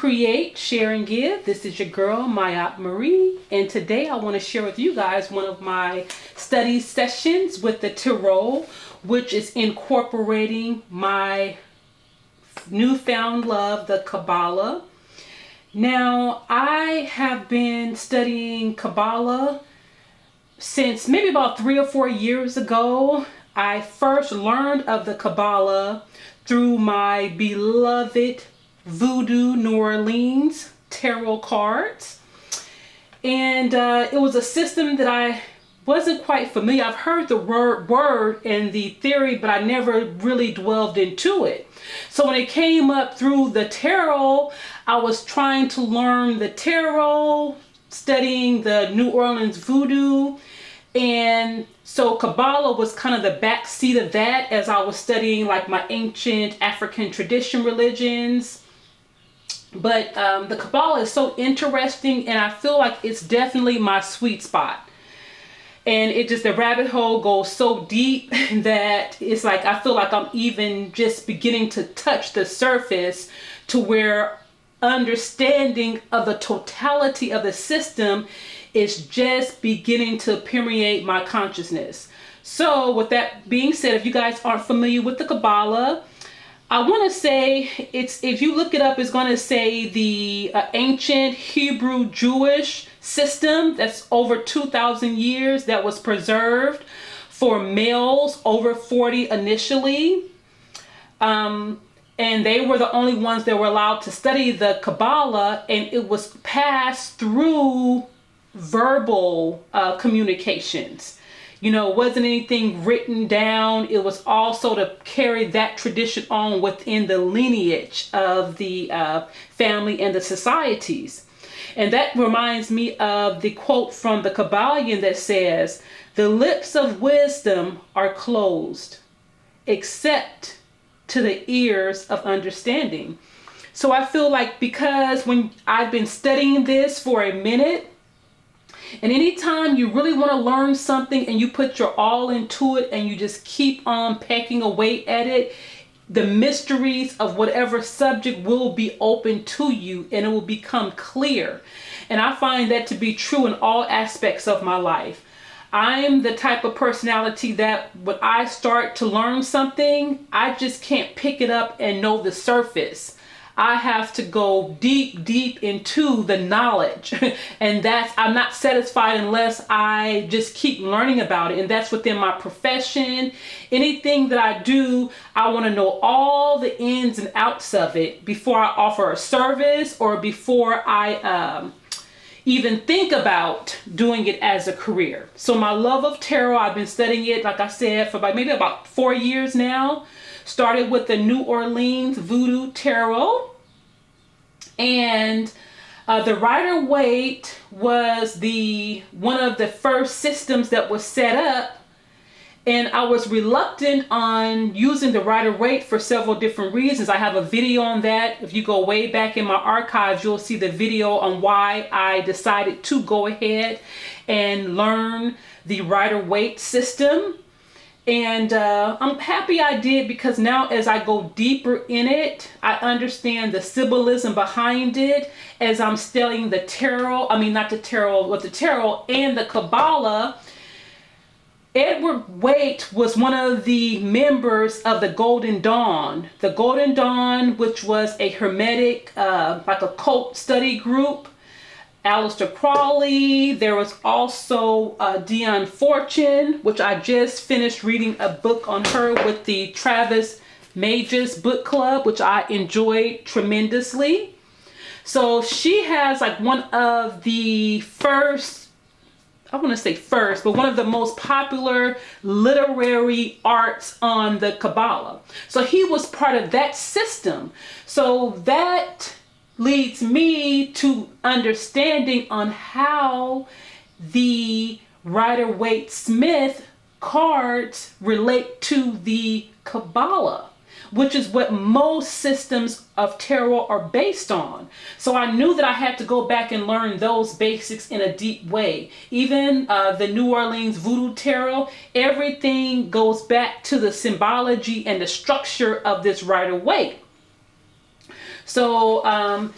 Create, Share, and Give. This is your girl, Mayat Marie, and today I want to share with you guys one of my study sessions with the Tarot, which is incorporating my newfound love, the Kabbalah. Now, I have been studying Kabbalah since maybe about 3 or 4 years ago. I first learned of the Kabbalah through my beloved Voodoo New Orleans tarot cards, and it was a system that I wasn't quite familiar. I've heard the word and the theory, but I never really dwelled into it. So when it came up through the tarot, I was trying to learn the tarot, studying the New Orleans Voodoo, and so Kabbalah was kind of the back seat of that as I was studying like my ancient African tradition religions. But the Kabbalah is so interesting, and I feel like it's definitely my sweet spot. And it just, the rabbit hole goes so deep that it's like I feel like I'm even just beginning to touch the surface, to where understanding of the totality of the system is just beginning to permeate my consciousness. So with that being said, if you guys aren't familiar with the Kabbalah, I want to say it's, if you look it up, it's going to say the ancient Hebrew Jewish system that's over 2,000 years, that was preserved for males over 40 initially. And they were the only ones that were allowed to study the Kabbalah, and it was passed through verbal communications. You know, it wasn't anything written down. It was also to carry that tradition on within the lineage of the family and the societies. And that reminds me of the quote from the Kabbalion that says, "The lips of wisdom are closed, except to the ears of understanding." So I feel like, because when I've been studying this for a minute, and anytime you really want to learn something and you put your all into it and you just keep on pecking away at it, the mysteries of whatever subject will be open to you and it will become clear. And I find that to be true in all aspects of my life. I'm the type of personality that when I start to learn something, I just can't pick it up and know the surface. I have to go deep, deep into the knowledge. And that's, I'm not satisfied unless I just keep learning about it. And that's within my profession. Anything that I do, I want to know all the ins and outs of it before I offer a service, or before I even think about doing it as a career. So my love of tarot, I've been studying it, like I said, for maybe about 4 years now. Started with the New Orleans Voodoo Tarot, and the Rider-Waite was one of the first systems that was set up, and I was reluctant on using the Rider-Waite for several different reasons. I have a video on that. If you go way back in my archives, you'll see the video on why I decided to go ahead and learn the Rider-Waite system. And I'm happy I did, because now as I go deeper in it, I understand the symbolism behind it as I'm studying the tarot. I mean, not the tarot, but the tarot and the Kabbalah. Edward Waite was one of the members of the Golden Dawn. The Golden Dawn, which was a hermetic, like a cult study group. Aleister Crowley. There was also Dion Fortune, which I just finished reading a book on her with the Travis Mages book club, which I enjoyed tremendously. So she has like one of the first, I want to say first, but one of the most popular literary arts on the Kabbalah. So he was part of that system. So that leads me to understanding on how the Rider-Waite-Smith cards relate to the Kabbalah, which is what most systems of tarot are based on. So I knew that I had to go back and learn those basics in a deep way. Even the New Orleans Voodoo Tarot, everything goes back to the symbology and the structure of this Rider-Waite. So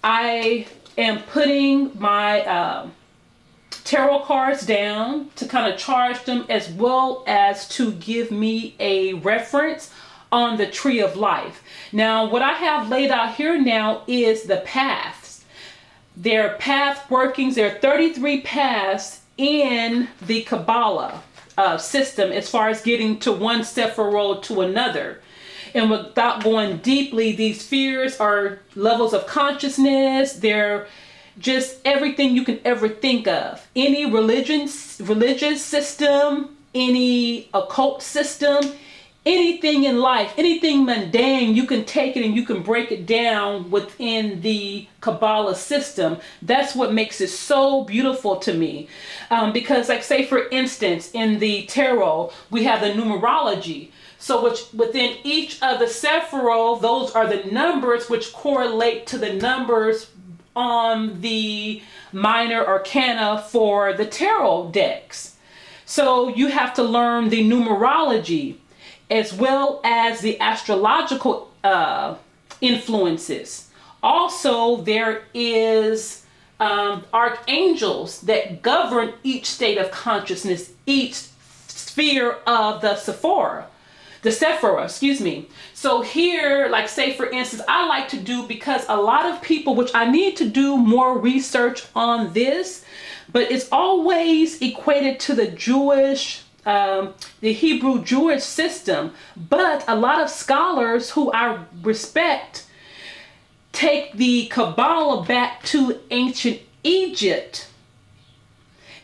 I am putting my tarot cards down to kind of charge them, as well as to give me a reference on the Tree of Life. Now, what I have laid out here now is the paths. Their path workings. There are 33 paths in the Kabbalah system as far as getting to one Sephiroth to another. And without going deeply, these spheres are levels of consciousness. They're just everything you can ever think of. Any religious system, any occult system, anything in life, anything mundane, you can take it and you can break it down within the Kabbalah system. That's what makes it so beautiful to me. Because, like, say for instance, in the tarot, we have the numerology. So which within each of the Sephiroth, those are the numbers which correlate to the numbers on the minor arcana for the tarot decks. So you have to learn the numerology as well as the astrological influences. Also, there is archangels that govern each state of consciousness, each sphere of the Sephirah, excuse me. So here, like, say for instance, I like to do, because a lot of people, which I need to do more research on this, but it's always equated to the Jewish, the Hebrew Jewish system. But a lot of scholars who I respect take the Kabbalah back to ancient Egypt,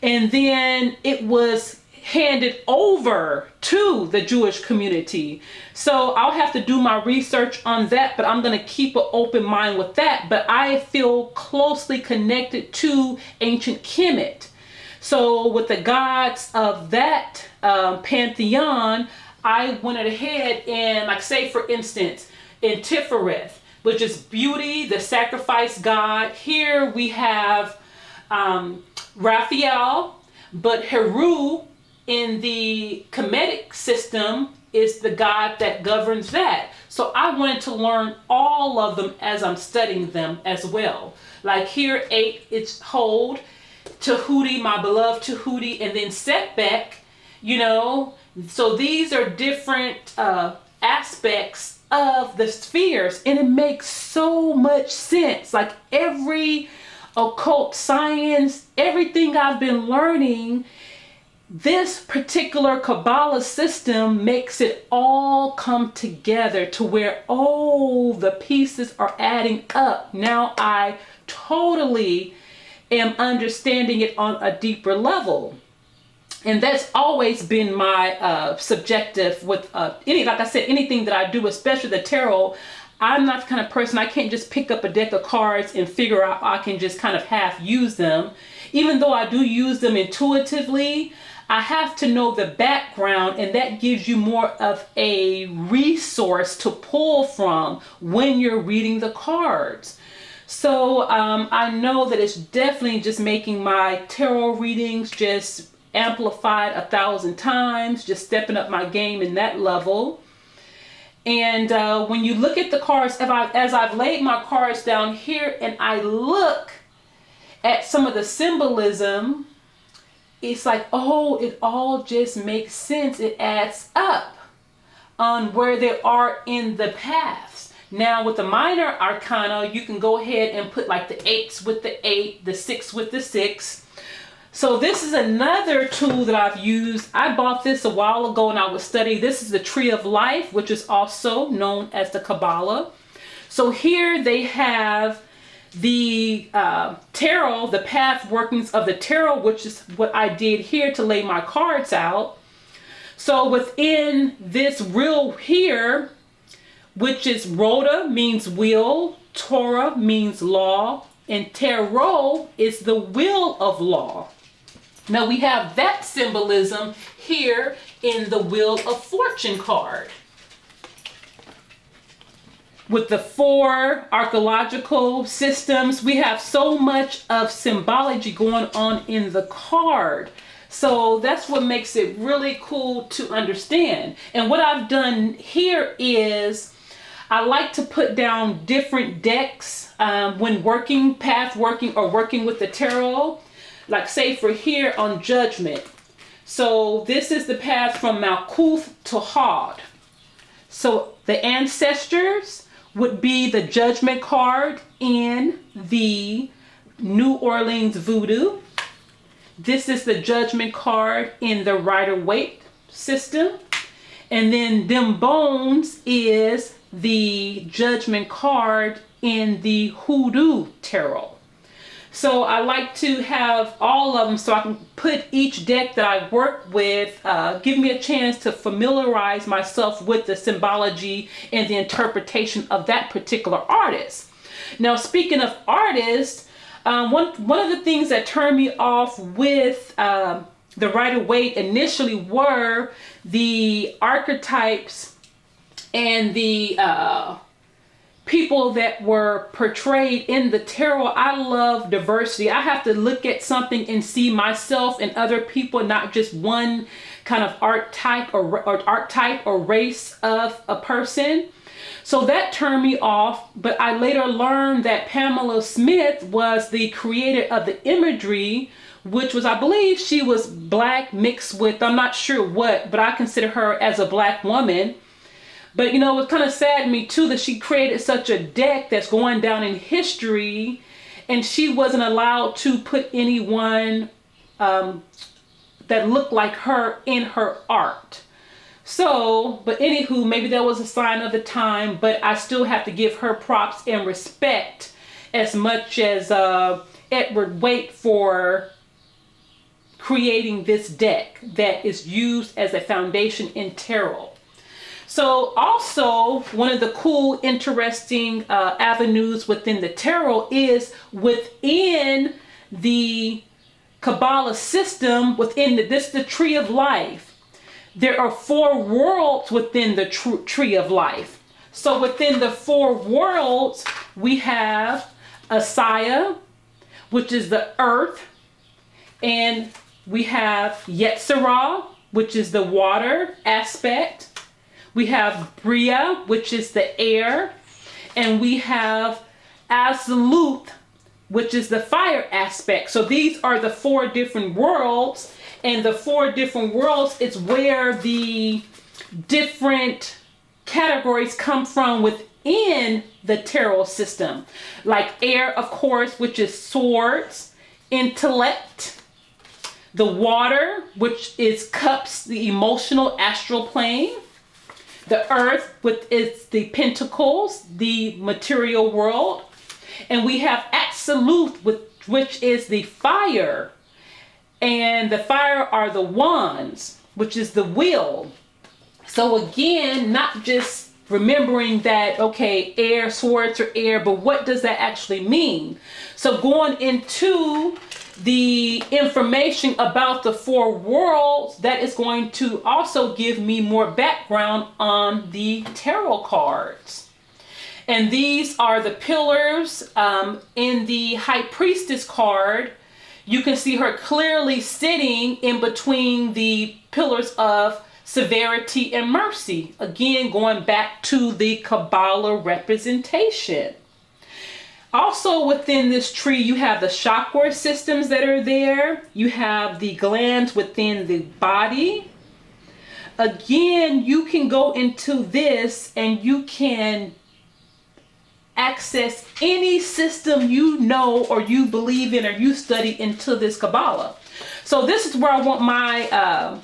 and then it was handed over to the Jewish community. So I'll have to do my research on that, but I'm going to keep an open mind with that. But I feel closely connected to ancient Kemet. So with the gods of that pantheon, I went ahead and, like, say for instance, in Tifereth, which is beauty, the sacrifice god. Here we have Raphael, but Heru in the Kemetic system is the god that governs that. So I wanted to learn all of them as I'm studying them as well. Like here, 8, it's hold, Tahuti, my beloved Tahuti, and then setback, you know. So these are different aspects of the spheres, and it makes so much sense. Like every occult science, everything I've been learning, this particular Kabbalah system makes it all come together to where all the pieces are adding up. Now I totally am understanding it on a deeper level. And that's always been my subjective with like I said, anything that I do, especially the tarot. I'm not the kind of person, I can't just pick up a deck of cards and figure out I can just kind of half use them. Even though I do use them intuitively, I have to know the background, and that gives you more of a resource to pull from when you're reading the cards. So I know that it's definitely just making my tarot readings just amplified 1,000 times, just stepping up my game in that level. And when you look at the cards, as I've laid my cards down here and I look at some of the symbolism, it's like, oh, it all just makes sense. It adds up on where they are in the paths. Now with the minor arcana, you can go ahead and put like the 8s with the 8, the 6 with the 6. So this is another tool that I've used. I bought this a while ago and I was studying. This is the Tree of Life, which is also known as the Kabbalah. So here they have the tarot, the path workings of the tarot, which is what I did here to lay my cards out. So within this wheel here, which is Rhoda means wheel, Torah means law, and tarot is the wheel of law. Now we have that symbolism here in the Wheel of Fortune card, with the 4 archaeological systems. We have so much of symbology going on in the card. So that's what makes it really cool to understand. And what I've done here is I like to put down different decks when working, path working, or working with the tarot. Like say for here on Judgment. So this is the path from Malkuth to Hod. So the ancestors would be the Judgment card in the New Orleans Voodoo. This is the Judgment card in the Rider-Waite system. And then them bones is the Judgment card in the Hoodoo Tarot. So I like to have all of them so I can put each deck that I work with, give me a chance to familiarize myself with the symbology and the interpretation of that particular artist. Now, speaking of artists, one of the things that turned me off with the Rider-Waite initially were the archetypes and the people that were portrayed in the tarot. I love diversity. I have to look at something and see myself and other people, not just one kind of archetype or race of a person. So that turned me off, but I later learned that Pamela Smith was the creator of the imagery, which was, I believe she was black mixed with, I'm not sure what, but I consider her as a black woman. But you know, it was kind of sad to me too that she created such a deck that's going down in history, and she wasn't allowed to put anyone that looked like her in her art. So, but anywho, maybe that was a sign of the time, but I still have to give her props and respect as much as Edward Waite for creating this deck that is used as a foundation in tarot. So also, one of the cool, interesting avenues within the tarot is within the Kabbalah system, within the Tree of Life. There are 4 worlds within the Tree of Life. So within the 4 worlds, we have Asaya, which is the earth, and we have Yetzirah, which is the water aspect. We have Bria, which is the air, and we have Absolute, which is the fire aspect. So these are the 4 different worlds, and the 4 different worlds is where the different categories come from within the tarot system. Like air, of course, which is swords, intellect, the water, which is cups, the emotional astral plane. The earth, with its the pentacles, the material world. And we have absolute, which is the fire. And the fire are the wands, which is the will. So again, not just remembering that, okay, air, swords are air, but what does that actually mean? So going into the information about the 4 worlds, that is going to also give me more background on the tarot cards. And these are the pillars. In the High Priestess card, you can see her clearly sitting in between the pillars of severity and mercy. Again, going back to the Kabbalah representation. Also within this tree, you have the chakra systems that are there. You have the glands within the body. Again, you can go into this and you can access any system you know or you believe in or you study into this Kabbalah. So this is where I want my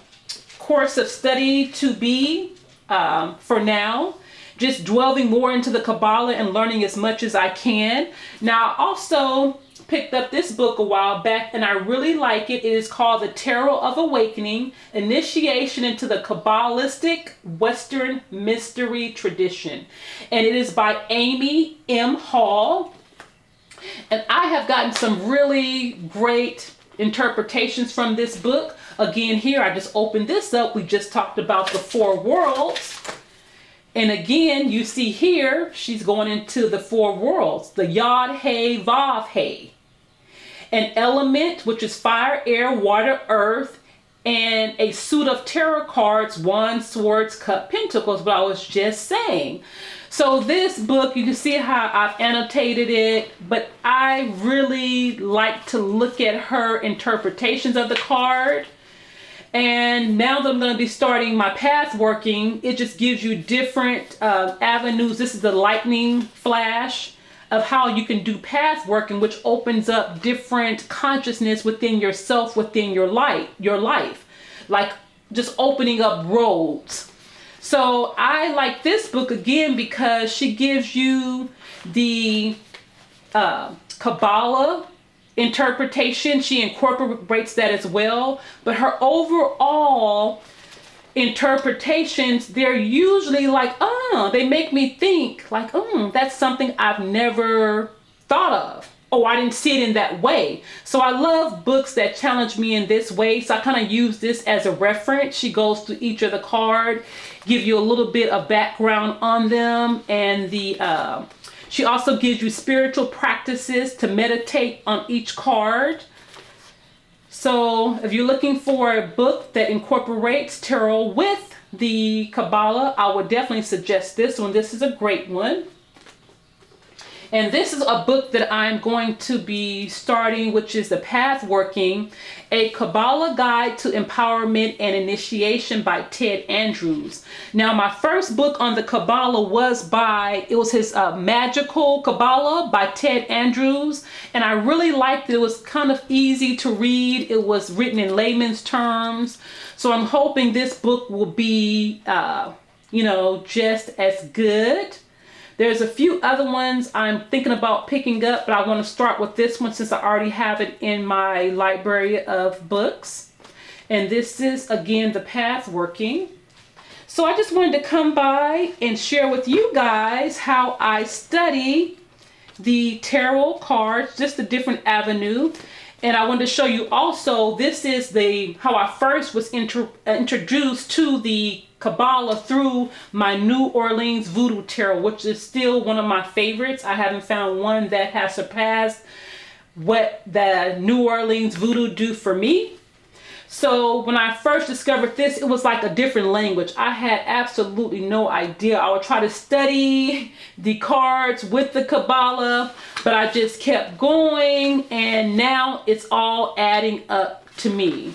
course of study to be for now. Just delving more into the Kabbalah and learning as much as I can. Now, I also picked up this book a while back and I really like it. It is called The Tarot of Awakening, Initiation into the Kabbalistic Western Mystery Tradition. And it is by Amy M. Hall. And I have gotten some really great interpretations from this book. Again, here, I just opened this up. We just talked about the 4 worlds. And again, you see here, she's going into the 4 worlds, the Yod, He, Vav, He. An element, which is fire, air, water, earth, and a suit of tarot cards, Wands, Swords, Cup, Pentacles, what I was just saying. So this book, you can see how I've annotated it, but I really like to look at her interpretations of the card. And now that I'm going to be starting my path working, it just gives you different avenues. This is the lightning flash of how you can do path working, which opens up different consciousness within yourself, within your life, like just opening up roads. So I like this book again because she gives you the Kabbalah interpretation. She incorporates that as well. But her overall interpretations, they're usually like, they make me think like, that's something I've never thought of. Oh, I didn't see it in that way. So I love books that challenge me in this way. So I kind of use this as a reference. She goes through each of the card, give you a little bit of background on them, and she also gives you spiritual practices to meditate on each card. So if you're looking for a book that incorporates tarot with the Kabbalah, I would definitely suggest this one. This is a great one. And this is a book that I'm going to be starting, which is The Path Working, a Kabbalah Guide to Empowerment and Initiation by Ted Andrews. Now, my first book on the Kabbalah it was his Magical Kabbalah by Ted Andrews. And I really liked it. It was kind of easy to read. It was written in layman's terms. So I'm hoping this book will be, just as good. There's a few other ones I'm thinking about picking up, but I want to start with this one since I already have it in my library of books. And this is, again, The Path Working. So I just wanted to come by and share with you guys how I study the tarot cards, just a different avenue. And I wanted to show you also, this is how I first was introduced to the Kabbalah through my New Orleans Voodoo Tarot, which is still one of my favorites. I haven't found one that has surpassed what the New Orleans Voodoo do for me. So when I first discovered this, it was like a different language. I had absolutely no idea. I would try to study the cards with the Kabbalah, but I just kept going, and now it's all adding up to me.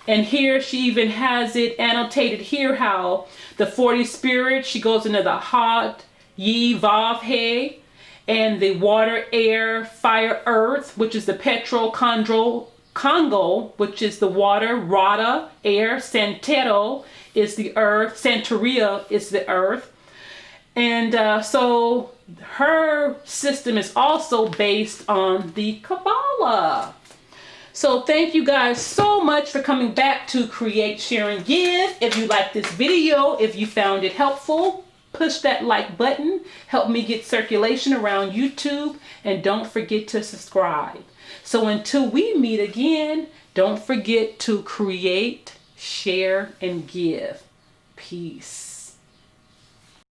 And here she even has it annotated here how the 40 spirits, she goes into the Hod, Yi, Vav, He, and the water, air, fire, earth, which is the Petro, Congo, which is the water, Rada, air, Santero is the earth, Santeria is the earth. And so her system is also based on the Kabbalah. So thank you guys so much for coming back to Create, Share, and Give. If you like this video, if you found it helpful, push that like button. Help me get circulation around YouTube. And don't forget to subscribe. So until we meet again, don't forget to create, share, and give. Peace.